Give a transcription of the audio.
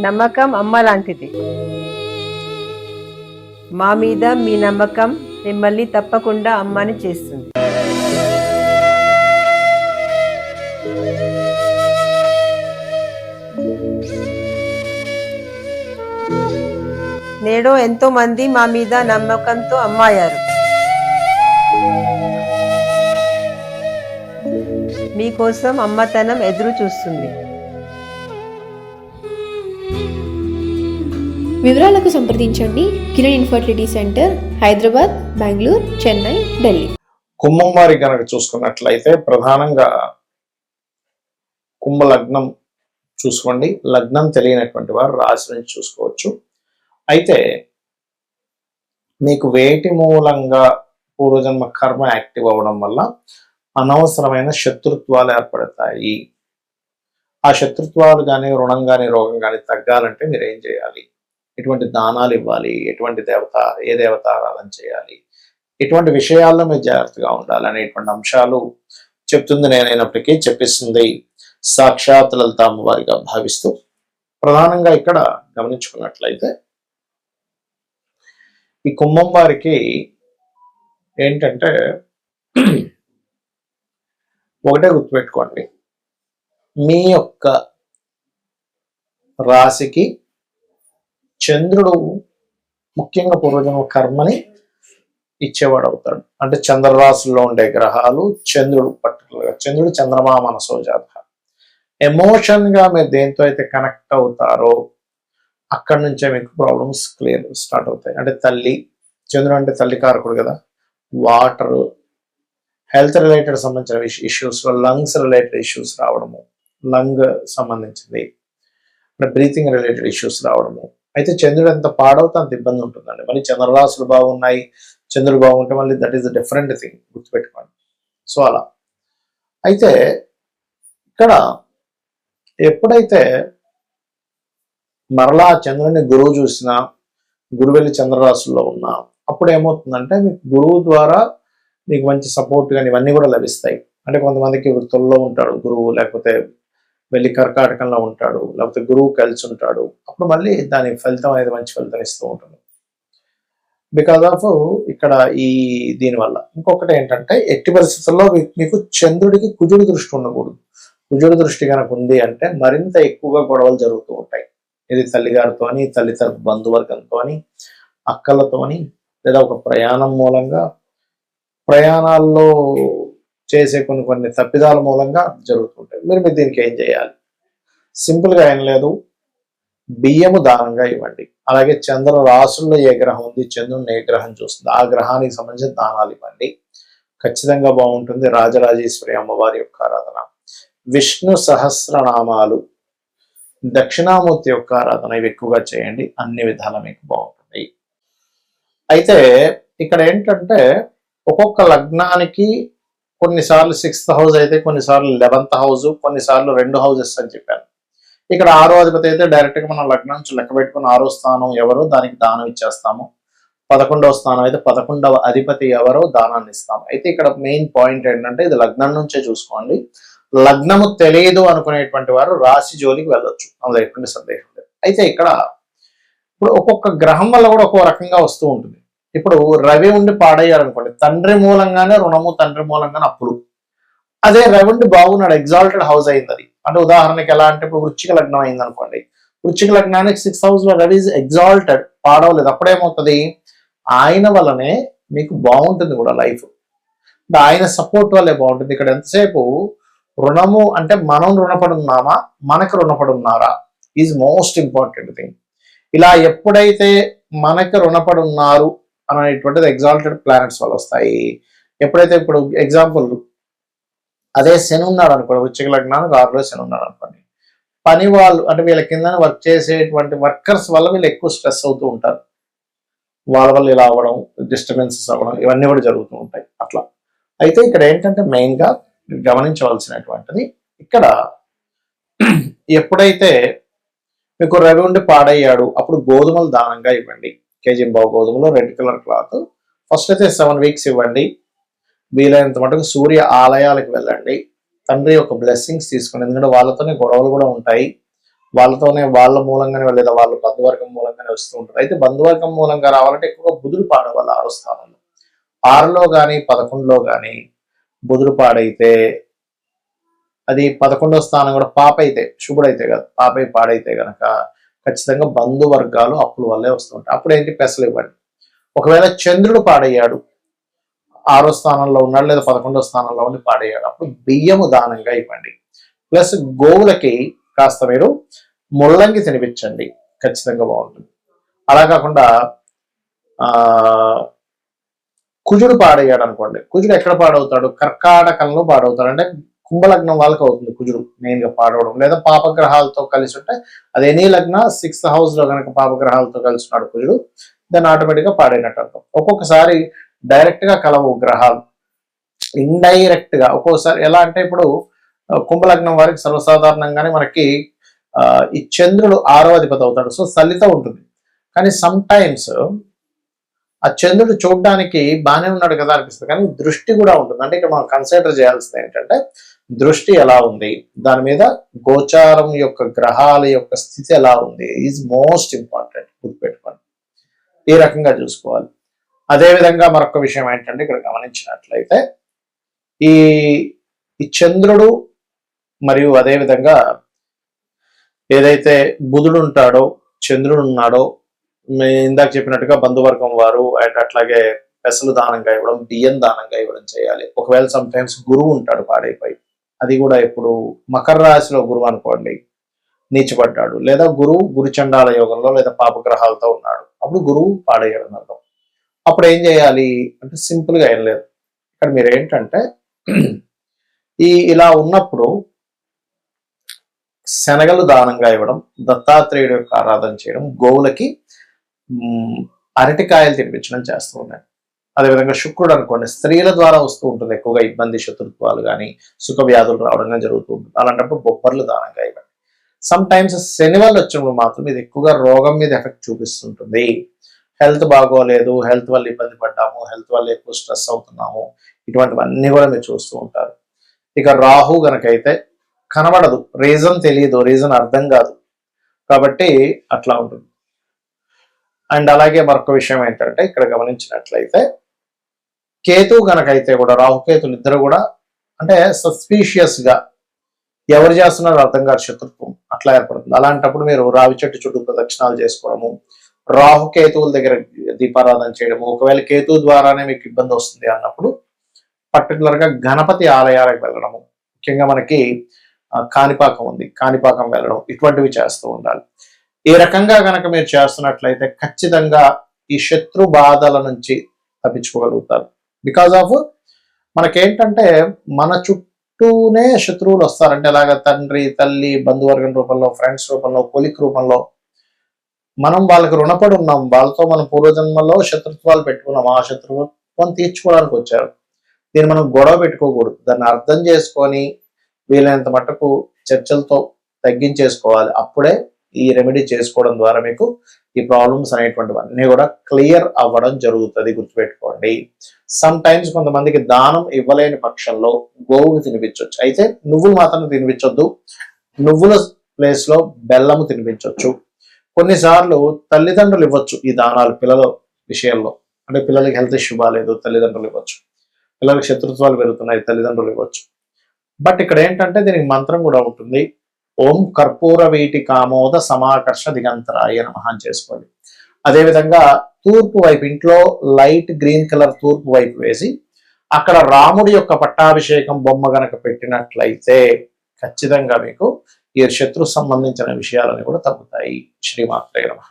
నమ్మకం అమ్మ లాంటిది. మా మీద మీ నమ్మకం మిమ్మల్ని తప్పకుండా అమ్మని చేస్తుంది. నేడు ఎంతో మంది మా మీద నమ్మకంతో అమ్మాయారు. మీకోసం అమ్మతనం ఎదురు చూస్తుంది. వివరాలకు సంప్రదించండి కిరణ్ ఇన్ఫర్టిలిటీ సెంటర్, హైదరాబాద్, బెంగళూరు, చెన్నై, ఢిల్లీ. కుంభం వారి కనుక చూసుకున్నట్లయితే ప్రధానంగా కుంభ లగ్నం చూసుకోండి. లగ్నం తెలియనటువంటి వారు రాశి నుంచి చూసుకోవచ్చు. అయితే మీకు వేటి మూలంగా పూర్వజన్మ కర్మ యాక్టివ్ అవ్వడం వల్ల అనవసరమైన శత్రుత్వాలు ఏర్పడతాయి. ఆ శత్రుత్వాలు కానీ, రుణం కానీ, రోగం కానీ తగ్గాలంటే మీరు ఏం చేయాలి, ఎటువంటి దానాలు ఇవ్వాలి, ఎటువంటి ఏ దేవత ఆరాధన చేయాలి, ఇటువంటి విషయాల్లో మీరు జాగ్రత్తగా ఉండాలి అనేటువంటి అంశాలు చెప్తుంది నేనైనప్పటికీ చెప్పిస్తుంది సాక్షాత్ లలిత అమ్మవారిగా భావిస్తూ. ప్రధానంగా ఇక్కడ గమనించుకున్నట్లయితే ఈ కుంభం వారికి ఏంటంటే ఒకటే గుర్తుపెట్టుకోండి, మీ యొక్క రాశికి చంద్రుడు ముఖ్యంగా పూర్వజన్మ కర్మని ఇచ్చేవాడు అవుతాడు. అంటే చంద్రరాశుల్లో ఉండే గ్రహాలు చంద్రుడు, పర్టికులర్గా చంద్రుడు చంద్రమా మనసో జాత. ఎమోషన్ గా మీరు దేంతో అయితే కనెక్ట్ అవుతారో అక్కడి నుంచే మీకు ప్రాబ్లమ్స్ క్లియర్ స్టార్ట్ అవుతాయి. అంటే తల్లి, చంద్రుడు అంటే తల్లి కారకుడు కదా, వాటర్, హెల్త్ రిలేటెడ్ సంబంధించిన ఇష్యూస్, లంగ్స్ రిలేటెడ్ ఇష్యూస్ రావడము, లంగ్ సంబంధించింది, బ్రీతింగ్ రిలేటెడ్ ఇష్యూస్ రావడము. అయితే చంద్రుడు ఎంత పాడవుతే అంత ఇబ్బంది ఉంటుందండి. మళ్ళీ చంద్రరాశులు బాగున్నాయి, చంద్రుడు బాగుంటే మళ్ళీ that is the different thing, గుర్తుపెట్టుకోండి. సో అలా అయితే ఇక్కడ ఎప్పుడైతే మరలా చంద్రుడిని గురువు చూసినా, గురువు వెళ్ళి చంద్రరాశుల్లో ఉన్నా, అప్పుడు ఏమవుతుందంటే మీకు గురువు ద్వారా మీకు మంచి సపోర్ట్ కానీ ఇవన్నీ కూడా లభిస్తాయి. అంటే కొంతమందికి వృత్తుల్లో ఉంటాడు గురువు, లేకపోతే వెళ్ళి కర్కాటకంలో ఉంటాడు, లేకపోతే గురువు కలిసి ఉంటాడు, అప్పుడు మళ్ళీ దాని ఫలితం అనేది మంచి ఫలితం ఇస్తూ ఉంటుంది. బికాజ్ ఆఫ్ ఇక్కడ దీనివల్ల ఇంకొకటి ఏంటంటే ఎట్టి పరిస్థితుల్లో మీకు చంద్రుడికి కుజుడి దృష్టి ఉండకూడదు. కుజుడి దృష్టి కనుక ఉంది అంటే మరింత ఎక్కువగా గొడవలు జరుగుతూ ఉంటాయి. ఇది తల్లిగారితో అని, తల్లి తరపు బంధువర్గంతో అని, అక్కలతోని, లేదా ఒక ప్రయాణం మూలంగా, ప్రయాణాల్లో చేసే కొన్ని తప్పిదాల మూలంగా జరుగుతుంటాయి. మీరు దీనికి ఏం చేయాలి, సింపుల్గా ఏం లేదు, బియ్యము దానంగా ఇవ్వండి. అలాగే చంద్ర రాశుల్లో ఏ గ్రహం ఉంది, చంద్రుడిని ఏ గ్రహం చూస్తుంది, ఆ గ్రహానికి సంబంధించిన దానాలు ఇవ్వండి, ఖచ్చితంగా బాగుంటుంది. రాజరాజేశ్వరి అమ్మవారి యొక్క ఆరాధన, విష్ణు సహస్రనామాలు, దక్షిణామూర్తి యొక్క ఆరాధన ఇవి ఎక్కువగా చేయండి. అన్ని విధాలా మీకు బాగుంటుంది. అయితే ఇక్కడ ఏంటంటే ఒక్కొక్క లగ్నానికి కొన్నిసార్లు 6th హౌస్ అయితే, కొన్నిసార్లు 11th హౌస్, కొన్నిసార్లు 2 హౌసెస్ అని చెప్పాను. ఇక్కడ 6వ అధిపతి అయితే డైరెక్ట్ గా మనం లగ్నం నుంచి లెక్క పెట్టుకుని 6వ స్థానం ఎవరో దానికి దానం ఇచ్చేస్తాము. 11వ స్థానం అయితే 11వ అధిపతి ఎవరో దానాన్ని ఇస్తాము. అయితే ఇక్కడ మెయిన్ పాయింట్ ఏంటంటే ఇది లగ్నం నుంచే చూసుకోండి. లగ్నము తెలియదు అనుకునేటువంటి వారు రాశి జోలికి వెళ్ళొచ్చు, అందులో ఎటువంటి సందేహం లేదు. అయితే ఇక్కడ ఇప్పుడు ఒక్కొక్క గ్రహం వల్ల కూడా ఒక్కో రకంగా వస్తూ ఉంటుంది. ఇప్పుడు రవి ఉండి పాడయ్యారు అనుకోండి, తండ్రి మూలంగానే రుణము, తండ్రి మూలంగానే అప్పులు. అదే రవి ఉండి బాగున్నాడు, ఎగ్జాల్టెడ్ హౌస్ అయింది అది. అంటే ఉదాహరణకి ఎలా అంటే ఇప్పుడు వృశ్చిక లగ్నం అయింది అనుకోండి, వృశ్చిక లగ్నానికి 6th హౌస్ లో రవి ఎగ్జాల్టెడ్, పాడవలేదు, అప్పుడేమవుతుంది, ఆయన వల్లనే మీకు బాగుంటుంది కూడా లైఫ్. ఆయన సపోర్ట్ వల్లే బాగుంటుంది. ఇక్కడ ఎంతసేపు రుణము అంటే మనం రుణపడి ఉన్నామా, మనకు రుణపడి ఉన్నారా ఈజ్ మోస్ట్ ఇంపార్టెంట్ థింగ్. ఇలా ఎప్పుడైతే మనకు రుణపడి ఉన్నారు అనేటువంటిది ఎగ్జాల్టెడ్ ప్లానెట్స్ వల్ల వస్తాయి. ఎప్పుడైతే ఇప్పుడు ఎగ్జాంపుల్ అదే శని ఉన్నాడు అనుకోండి, వృశ్చిక లగ్నానికి 6లో శని ఉన్నాడు అనుకోండి, పని వాళ్ళు అంటే వీళ్ళ కింద వర్క్ చేసేటువంటి వర్కర్స్ వల్ల వీళ్ళు ఎక్కువ స్ట్రెస్ అవుతూ ఉంటారు. వాళ్ళ వల్ల ఇలా అవ్వడం, డిస్టర్బెన్సెస్ అవ్వడం, ఇవన్నీ కూడా జరుగుతూ ఉంటాయి అట్లా. అయితే ఇక్కడ ఏంటంటే మెయిన్ గా గమనించవలసినటువంటిది, ఇక్కడ ఎప్పుడైతే మీకు రవి ఉండి పాడయ్యాడు అప్పుడు గోధుమలు దానంగా ఇవ్వండి. కేజీంబావు గోధుమలు, రెడ్ కలర్ క్లాత్. ఫస్ట్ అయితే 7 వీక్స్ ఇవ్వండి. వీలైనంత మటుకు సూర్య ఆలయాలకు వెళ్ళండి. తండ్రి యొక్క బ్లెస్సింగ్స్ తీసుకోండి, ఎందుకంటే వాళ్ళతోనే గొడవలు కూడా ఉంటాయి. వాళ్ళతోనే వాళ్ళ మూలంగానే లేదా వాళ్ళ బంధువర్గం మూలంగానే వస్తూ ఉంటారు. అయితే బంధువర్గం మూలంగా రావాలంటే ఎక్కువగా బుధుడు పాడవాలి 6వ స్థానంలో. 6లో కానీ 11లో కానీ బుధుడు పాడైతే అది 11వ స్థానం కూడా పాప అయితే, శుభుడైతే కాదు, పాపై పాడైతే గనక ఖచ్చితంగా బంధువర్గాలు అప్పుల వల్లే వస్తూ ఉంటాయి. అప్పుడు ఏంటి, పెసలు ఇవ్వండి. ఒకవేళ చంద్రుడు పాడయ్యాడు, 6వ స్థానంలో ఉన్నాడు లేదా 11వ స్థానంలో ఉండి పాడయ్యాడు, అప్పుడు బియ్యము దానంగా ఇవ్వండి. ప్లస్ గోవులకి కాస్త మీరు ముల్లంగి తినిపించండి, ఖచ్చితంగా బాగుంటుంది. అలా కాకుండా కుజుడు పాడయ్యాడు అనుకోండి, కుజుడు ఎక్కడ పాడవుతాడు, కర్కాటకంలో పాడవుతాడు. అంటే కుంభలగ్నం వాళ్ళకి అవుతుంది కుజుడు మెయిన్ గా పాడవడం, లేదా పాపగ్రహాలతో కలిసి ఉంటే అది ఎనీ లగ్న 6th హౌస్ లో కనుక పాపగ్రహాలతో కలిసి ఉన్నాడు కుజుడు, దాన్ని ఆటోమేటిక్ గా పాడైనట్టు అర్థం. ఒక్కొక్కసారి డైరెక్ట్ గా కలవు గ్రహాలు, ఇండైరెక్ట్ గా. ఒక్కొక్కసారి ఎలా అంటే ఇప్పుడు కుంభలగ్నం వారికి సర్వసాధారణంగానే మనకి ఈ చంద్రుడు 6వ అధిపతి అవుతాడు, సో సలిత ఉంటుంది. కానీ సమ్ టైమ్స్ ఆ చంద్రుడు చూడడానికి బాగానే ఉన్నాడు కదా అనిపిస్తుంది, కానీ దృష్టి కూడా ఉంటుంది. అంటే ఇక్కడ మనం కన్సిడర్ చేయాల్సింది ఏంటంటే దృష్టి ఎలా ఉంది, దాని మీద గోచారం యొక్క గ్రహాల యొక్క స్థితి ఎలా ఉంది ఈజ్ మోస్ట్ ఇంపార్టెంట్, గుర్తుపెట్టుకోండి. ఈ రకంగా చూసుకోవాలి. అదేవిధంగా మరొక విషయం ఏంటంటే ఇక్కడ గమనించినట్లయితే ఈ చంద్రుడు మరియు అదేవిధంగా ఏదైతే బుధుడు ఉంటాడో, చంద్రుడు ఉన్నాడో, ఇందాక చెప్పినట్టుగా బంధువర్గం వారు అండ్ అట్లాగే పెసలు దానంగా ఇవ్వడం, బియ్యం దానంగా ఇవ్వడం చేయాలి. ఒకవేళ సమ్ టైమ్స్ గురువు ఉంటాడు పాడైపోయి, అది కూడా ఇప్పుడు మకర రాశిలో గురువు అనుకోండి నీచపడ్డాడు, లేదా గురువు గురుచండాల యోగంలో లేదా పాపగ్రహాలతో ఉన్నాడు, అప్పుడు గురువు పాడయ్యాడు అర్థం. అప్పుడు ఏం చేయాలి అంటే సింపుల్ గా ఏం లేదు. ఇక్కడ మీరు ఏంటంటే ఇలా ఉన్నప్పుడు శనగలు దానంగా ఇవ్వడం, దత్తాత్రేయుడు యొక్క ఆరాధన చేయడం, గోవులకి అరటికాయలు తినిపించడం చేస్తూ ఉన్నాయి. అదేవిధంగా శుక్రుడు అనుకోండి, స్త్రీల ద్వారా వస్తూ ఉంటుంది ఎక్కువగా ఇబ్బంది, శత్రుత్వాలు కానీ సుఖ వ్యాధులు రావడం జరుగుతూ ఉంటుంది. అలాంటప్పుడు బొబ్బర్లు దానంగా ఇవ్వండి. సమ్ టైమ్స్ శని వల్ల వచ్చినప్పుడు మాత్రం ఇది ఎక్కువగా రోగం మీద ఎఫెక్ట్ చూపిస్తుంటుంది. హెల్త్ బాగోలేదు, హెల్త్ వల్ల ఇబ్బంది పడ్డాము, హెల్త్ వల్ల ఎక్కువ స్ట్రెస్ అవుతున్నాము, ఇటువంటివన్నీ కూడా మీరు చూస్తూ ఉంటారు. ఇక రాహు గనకైతే కనబడదు, రీజన్ తెలియదు, రీజన్ అర్థం కాదు, కాబట్టి అట్లా ఉంటుంది. అండ్ అలాగే మరొక విషయం ఏంటంటే ఇక్కడ గమనించినట్లయితే కేతు గనకైతే కూడా, రాహుకేతులు ఇద్దరు కూడా అంటే సస్పీషియస్ గా ఎవరు చేస్తున్నారో అర్థం కాదు, శత్రుత్వం అట్లా ఏర్పడుతుంది. అలాంటప్పుడు మీరు రావి చెట్టు చుట్టూ ప్రదక్షిణాలు చేసుకోవడము, రాహుకేతువుల దగ్గర దీపారాధన చేయడము. ఒకవేళ కేతు ద్వారానే మీకు ఇబ్బంది వస్తుంది అన్నప్పుడు పర్టికులర్ గా గణపతి ఆలయాలకు వెళ్ళడము, ముఖ్యంగా మనకి కాణిపాకం ఉంది, కాణిపాకం వెళ్ళడం, ఇటువంటివి చేస్తూ ఉండాలి. ఈ రకంగా గనక మీరు చేస్తున్నట్లయితే ఖచ్చితంగా ఈ శత్రు బాధల నుంచి తప్పించుకోగలుగుతారు. బికాజ్ ఆఫ్ మనకేంటంటే మన చుట్టూనే శత్రువులు వస్తారంటే ఎలాగ తండ్రి, తల్లి, బంధువర్గం రూపంలో, ఫ్రెండ్స్ రూపంలో, కొలిక్ రూపంలో మనం వాళ్ళకి రుణపడి ఉన్నాం, వాళ్ళతో మనం పూర్వజన్మలో శత్రుత్వాలు పెట్టుకున్నాం, ఆ శత్రుత్వం తీర్చుకోవడానికి వచ్చారు. దీన్ని మనం గొడవ పెట్టుకోకూడదు, దాన్ని అర్థం చేసుకొని వీలైనంత మట్టుకు చర్చలతో తగ్గించేసుకోవాలి. అప్పుడే ఈ రెమెడీ చేసుకోవడం ద్వారా మీకు ఈ ప్రాబ్లమ్స్ అనేటువంటివన్నీ కూడా క్లియర్ అవ్వడం జరుగుతుంది, గుర్తుపెట్టుకోండి. సమ్ టైమ్స్ కొంతమందికి దానం ఇవ్వలేని పక్షంలో గోవుకి తినిపించవచ్చు, అయితే నువ్వులు మాత్రం తినిపించొద్దు, నువ్వుల ప్లేస్ లో బెల్లము తినిపించవచ్చు. కొన్నిసార్లు తల్లిదండ్రులు ఇవ్వచ్చు ఈ దానాలు పిల్లల విషయంలో, అంటే పిల్లలకి హెల్త్ ఇష్యూ బాగాలేదు, తల్లిదండ్రులు ఇవ్వచ్చు, పిల్లలకి శత్రుత్వాలు పెరుగుతున్నాయి, తల్లిదండ్రులు ఇవ్వచ్చు. బట్ ఇక్కడ ఏంటంటే దీనికి మంత్రం కూడా ఉంటుంది, ఓం కర్పూర వీటి కామోద సమాకర్ష దిగంతరాయ నమః అని చేసుకోండి. అదేవిధంగా తూర్పు వైపు, ఇంట్లో లైట్ గ్రీన్ కలర్ తూర్పు వైపు వేసి అక్కడ రాముడి యొక్క పట్టాభిషేకం బొమ్మ గనక పెట్టినట్లయితే ఖచ్చితంగా మీకు ఈ శత్రు సంబంధించిన విషయాలని కూడా తగ్గుతాయి. శ్రీమాత్రే నమః.